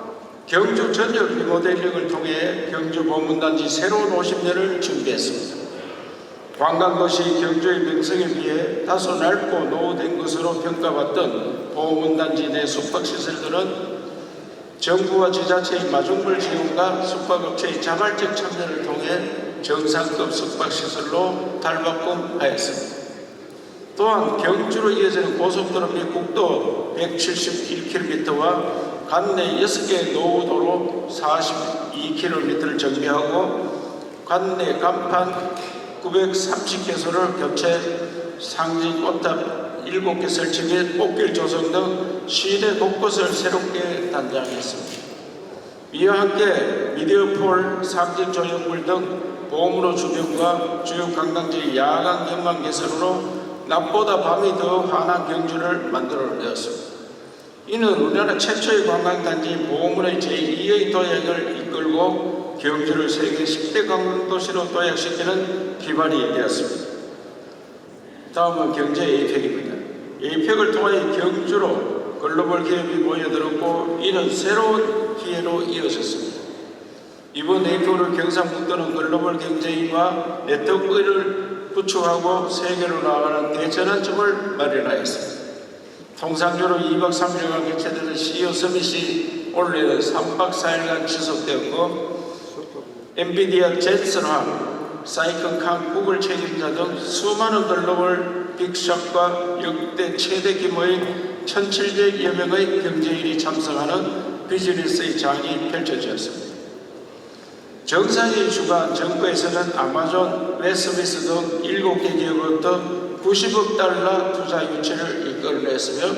경주 전역 리모델링을 통해 경주 보문단지 새로운 50년을 준비했습니다. 관광도시 경주의 명성에 비해 다소 낡고 노후된 것으로 평가받던 보문단지 내 숙박시설들은 정부와 지자체의 마중물 지원과 숙박업체의 자발적 참여를 통해 정상급 숙박시설로 탈바꿈하였습니다. 또한 경주로 이어지는 고속도로 및 국도 171km와 관내 6개 노후도로 42km를 정비하고 관내 간판 930개소를 교체, 상징 꽃탑 7개 설치 및 꽃길 조성 등 시내 곳곳을 새롭게 단장했습니다. 이와 함께 미디어폴, 상징 조형물 등 보험으로 주변과 주요 관광지 야간 경관 개선으로 낮보다 밤이 더 환한 경주를 만들어내었습니다. 이는 우리나라 최초의 관광단지 보험문의 제2의 도약을 이끌고 경주를 세계 10대 관광도시로 도약시키는 기반이 되었습니다. 다음은 경제 에이펙입니다. 에이펙을 통해 경주로 글로벌 기업이 모여들었고 이는 새로운 기회로 이어졌습니다. 이번 에이펙으로 경상북도는 글로벌 경제인과 네트워크를 구축하고 세계로 나아가는 대전환점을 마련하였습니다. 통상적으로 2박 3일간 개최되는 CEO 서밋이 올해는 3박 4일간 지속되었고 엔비디아 젠슨 황, 사이컨 칸 구글 책임자 등 수많은 글로벌 빅샵과 역대 최대 규모의 1,700여 명의 경제인이 참석하는 비즈니스의 장이 펼쳐졌습니다. 정상회의 주관 정부에서는 아마존, 웨스미스 등 7개 기업으로부터 90억 달러 투자 유치를 이끌어냈으며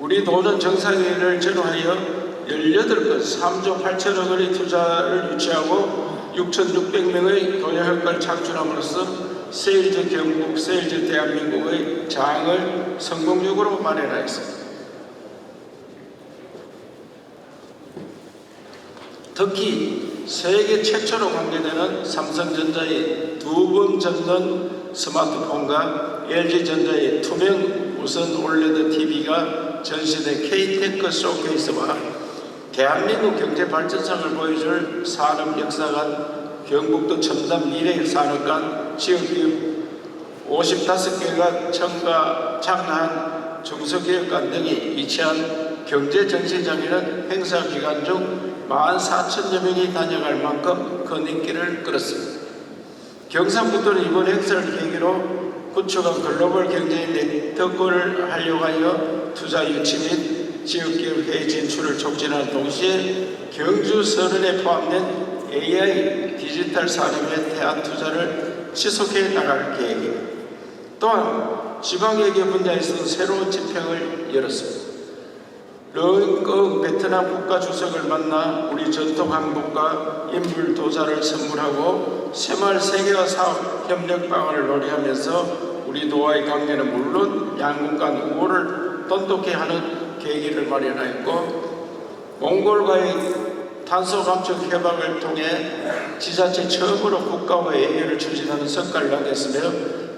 우리 도는 정상회의를 전후하여 18건 3조 8천억 원의 투자를 유치하고 6,600명의 도약 효과를 창출함으로써 세일즈 경북, 세일즈 대한민국의 장을 성공적으로 마련하였습니다. 특히 세계 최초로 공개되는 삼성전자의 2번 전선 스마트폰과 LG전자의 투명 무선 올레드 TV가 전시된 K-테크 쇼케이스와 대한민국 경제 발전상을 보여줄 산업 역사관, 경북도 첨단 미래 산업관, 지역기업 55개가 창단한 중소기업관 등이 이치한 경제전시장에는 행사 기간 중 14,000여 명이 다녀갈 만큼 큰 인기를 끌었습니다. 경상북도는 이번 행사를 계기로 구축한 글로벌 경제인 네트워크를 활용하여 투자 유치 및 지역기업 해외 진출을 촉진하는 동시에 경주 선언에 포함된 AI 디지털 산업의 대안 투자를 지속해 나갈 계획입니다. 또한 지방외교 분야에서는 새로운 지평을 열었습니다. 르엉 베트남 국가주석을 만나 우리 전통 항복과 인물 도자를 선물하고 새마을 세계화 사업 협력 방안을 논의하면서 우리 도와의 관계는 물론 양국 간 우호를 돈독히 하는 계기를 마련하였고 몽골과의 탄소 감축 협약을 통해 지자체 처음으로 국가와 외교를 추진하는 성과를 남겼으며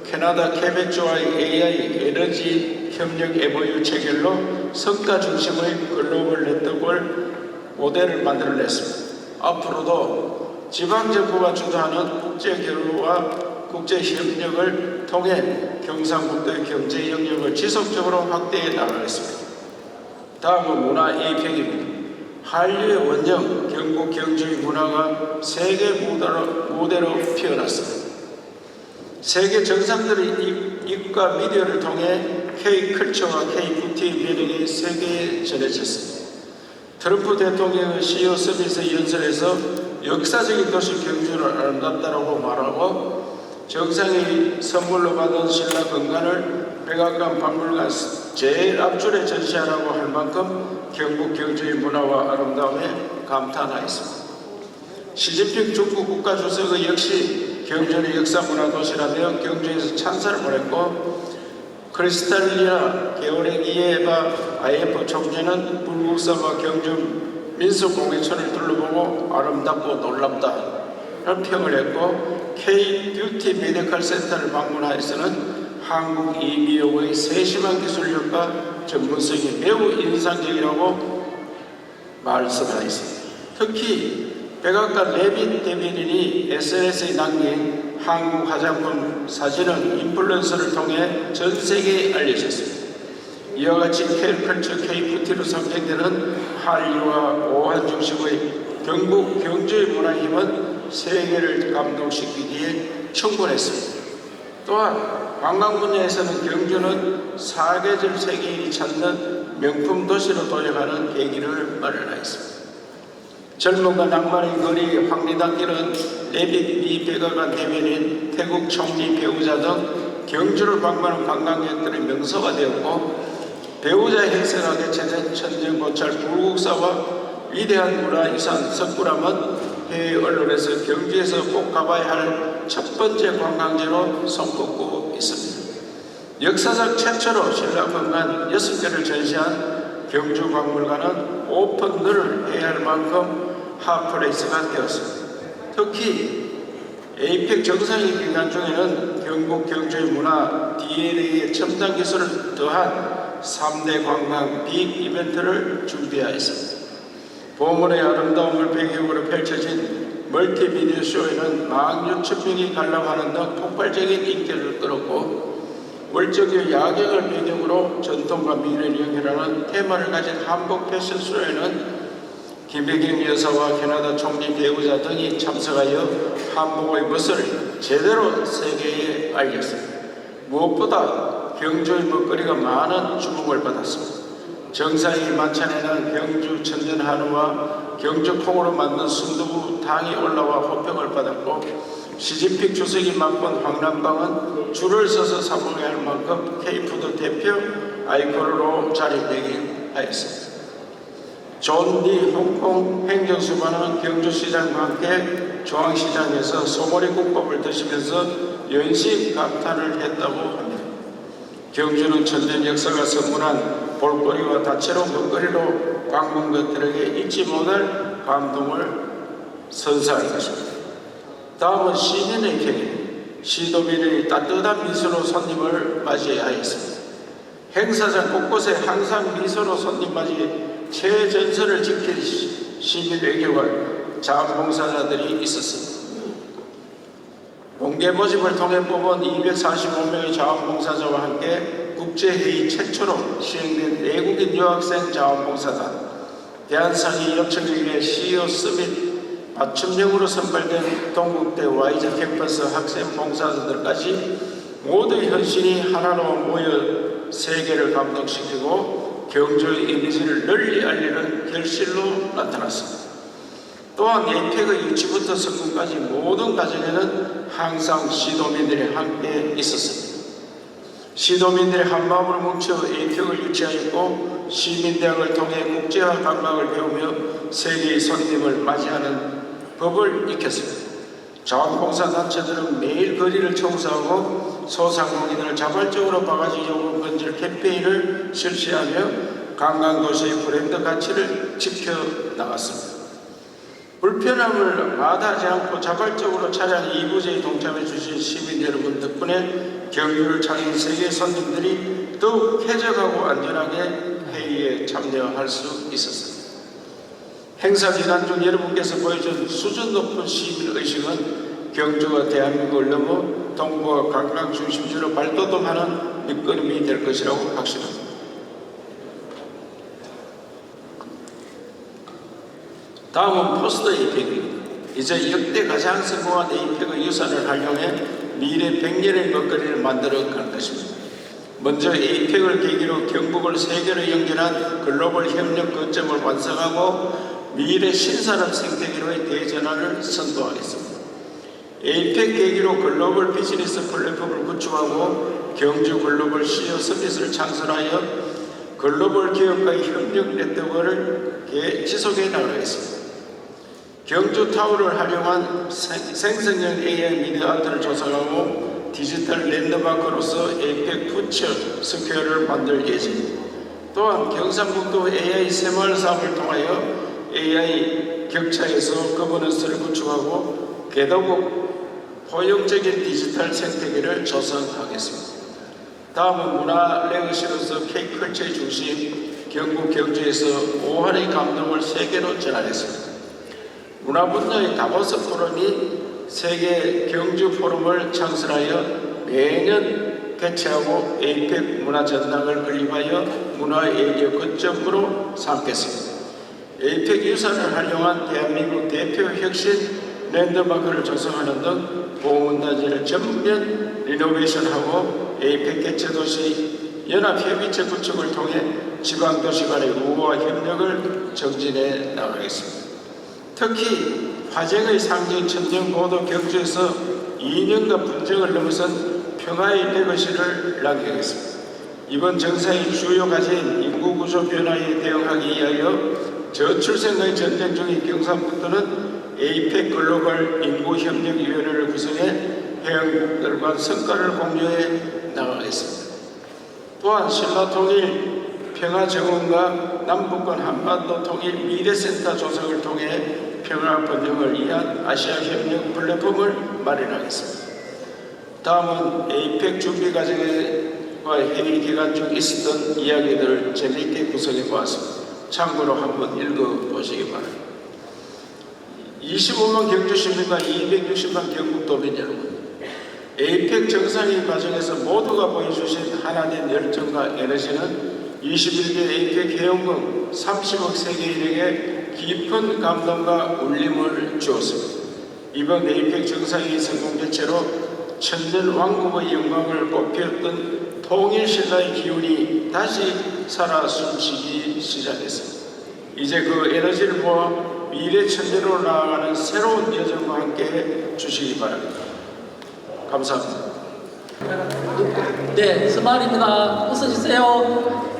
캐나다 케벡주와의 AI 에너지 협력 MOU 체결로 성과 중심의 글로벌 네트워크 모델을 만들어냈습니다. 앞으로도 지방정부가 주도하는 국제교류와 국제협력을 통해 경상북도의 경제 영역을 지속적으로 확대해 나가겠습니다. 다음은 문화 에이펙입니다. 한류의 원형 경북 경주의 문화가 세계 무대로 피어났습니다. 세계 정상들의 입과 미디어를 통해 K-컬처와 K-뷰티 매력이 세계에 전해졌습니다. 트럼프 대통령의 CEO 서밋의 연설에서 역사적인 도시 경주를 아름답다라고 말하고 정상이 선물로 받은 신라 건관을 백악관 박물관 제일 앞줄에 전시하라고 할 만큼 경북 경주의 문화와 아름다움에 감탄하였습니다. 시진핑 중국 국가주석의 역시 경주는 역사문화도시라며 경주에서 찬사를 보냈고 크리스탈리아 게오르기예바 IF 총재는 불국사와 경주 민속공예촌을 둘러보고 아름답고 놀랍다는 평을 했고 K-뷰티 메디컬 센터를 방문하여서는 한국 이미용의 세심한 기술력과 전문성이 매우 인상적이라고 말씀하였습니다. 특히 백악관 레빗 대변인이 SNS에 남긴 한국 화장품 사진은 인플루언서를 통해 전 세계에 알려졌습니다. 이와 같이 K컬처 K뷰티로 선정되는 한류와 오한 중심의 경북 경주의 문화힘은 세계를 감동시키기에 충분했습니다. 또한 관광 분야에서는 경주는 사계절 세계인이 찾는 명품 도시로 도약하는 계기를 마련하였습니다. 젊음과 낭만의 거리 황리단길은 레빗 미 백악관 대변인, 태국 총리 배우자 등 경주를 방문하는 관광객들의 명소가 되었고 배우자 행세가 개최된 천년고찰 불국사와 위대한 문화유산 석굴암은 해외 언론에서 경주에서 꼭 가봐야 할 첫 번째 관광지로 손꼽고 있습니다. 역사적 최초로 신라건간 6개를 전시한 경주박물관은 오픈을 해야 할 만큼 핫플레이스가 되었습니다. 특히 에이펙 정상회의 기간 중에는 경북 경주의 문화 DNA의 첨단 기술을 더한 3대 관광 빅 이벤트를 준비하였습니다. 보물의 아름다움을 배경으로 펼쳐진 멀티미디어 쇼에는 16,000명이 관람하는 등 폭발적인 인기를 끌었고 월적의 야경을 배경으로 전통과 미래를 연결하는 테마를 가진 한복 패션 쇼에는 김혜경 여사와 캐나다 총리 배우자 등이 참석하여 한복의 멋을 제대로 세계에 알렸습니다. 무엇보다 경주의 먹거리가 많은 주목을 받았습니다. 정상이 만찬에는 경주 천전 한우와 경주 콩으로 만든 순두부 당이 올라와 호평을 받았고 시진핑 주석이 맛본 황남빵은 줄을 서서 사 먹어야 할 만큼 K푸드 대표 아이콘으로 자리매김하였습니다. 존디 홍콩 행정수반은 경주시장과 함께 중앙시장에서 소머리 국밥을 드시면서 연신 감탄을 했다고 합니다. 경주는 천년 역사가 선물한 볼거리와 다채로운 먹거리로 관광객들에게 잊지 못할 감동을 선사할 것입니다. 다음은 시민의 객입니다. 시도민의 따뜻한 미소로 손님을 맞이하였습니다. 행사장 곳곳에 항상 미소로 손님 맞이 최전선을 지킬 시민 외교관 자원봉사자들이 있었습니다. 공개 모집을 통해 뽑은 245명의 자원봉사자와 함께 국제회의 최초로 시행된 내국인 유학생 자원봉사단, 대한상의 협력위의 CEO 서밋 맞춤형으로 선발된 동국대 와이즈 캠퍼스 학생 봉사자들까지 모두의 헌신이 하나로 모여 세계를 감동시키고 경주의 이미지를 널리 알리는 결실로 나타났습니다. 또한 에이펙의 유치부터 성공까지 모든 과정에는 항상 시도민들이 함께 있었습니다. 시도민들이 한마음으로 뭉쳐 에이펙을 유치하였고 시민대학을 통해 국제화 감각을 배우며 세계의 손님을 맞이하는 법을 익혔습니다. 자원봉사단체들은 매일 거리를 청소하고 소상공인을 자발적으로 바가지 요금 건질 캠페인을 실시하며 관광도시의 브랜드 가치를 지켜나갔습니다. 불편함을 마다하지 않고 자발적으로 차량 2부제에 동참해 주신 시민 여러분 덕분에 경유를 찾는 세계 손님들이 더욱 쾌적하고 안전하게 회의에 참여할 수 있었습니다. 행사 기간 중 여러분께서 보여준 수준 높은 시민의식은 경주가 대한민국을 넘어 동북아 관광 중심지로 발돋움하는 밑거름이 될 것이라고 확신합니다. 다음은 포스트 에이펙입니다. 이제 역대 가장 성공한 에이펙의 유산을 활용해 미래 100년의 먹거리를 만들어 갈 것입니다. 먼저 에이펙을 계기로 경북을 세계로 연결한 글로벌 협력 거점을 완성하고 미래 신산업 생태계로의 대전환을 선도하겠습니다. 에이펙 계기로 글로벌 비즈니스 플랫폼을 구축하고 경주 글로벌 CEO 서밋을 창설하여 글로벌 기업과의 협력 네트워크를 지속해 나가겠습니다. 경주 타워를 활용한 생성형 AI 미디어 아트를 조성하고 디지털 랜드마크로서 에이펙 푸처 스퀘어를 만들 예정입니다. 또한 경상북도 AI 새마을 사업을 통하여 AI 격차에서 거버넌스를 구축하고 개도국 포용적인 디지털 생태계를 조성하겠습니다. 다음은 문화 레거시로서 K컬처의 중심 경북 경주에서 5할의 감동을 세계로 전하겠습니다. 문화 분야의 다보스 포럼이 세계 경주 포럼을 창설하여 매년 개최하고 에이펙 문화 전당을 건립하여 문화 외교 거점으로 삼겠습니다. 에이펙 유산을 활용한 대한민국 대표 혁신 랜드마크를 조성하는 등 보문단지를 전면 리노베이션하고 에이펙 개최도시 연합협의체 구축을 통해 지방도시 간의 우호와 협력을 정진해 나가겠습니다. 특히 화쟁의 상징 천정고도 경주에서 이념과 분쟁을 넘어선 평화의 레거시를 남기겠습니다. 이번 정상의 주요 과제인 인구구조 변화에 대응하기 위하여 저출생의 전쟁 중인 경상북도는 에이펙 글로벌 인구협력위원회를 구성해 회원국들과 성과를 공유해 나가겠습니다. 또한 신라통일 평화정원과 남북권 한반도 통일 미래센터 조성을 통해 평화 번영을 위한 아시아협력 플랫폼을 마련하겠습니다. 다음은 에이펙 준비 과정과 회의 기간 중 있었던 이야기들을 재미있게 구성해 보았습니다. 참고로 한번 읽어보시기 바랍니다. 25만 경주 시민과 260만 경북도민 여러분, 에이펙 정상회의 과정에서 모두가 보여주신 하나된 열정과 에너지는 21개 에이펙 회원국 30억 세계인에게 깊은 감동과 울림을 주었습니다. 이번 에이펙 정상회의 성공 개최로 천년 왕국의 영광을 꽃피웠던 통일신라의 기운이 다시 살아 숨쉬기 시작했습니다. 이제 그 에너지를 모아 미래 천년으로 나아가는 새로운 여정과 함께 주시기 바랍니다. 감사합니다. 네, 스마일입니다. 웃어주세요.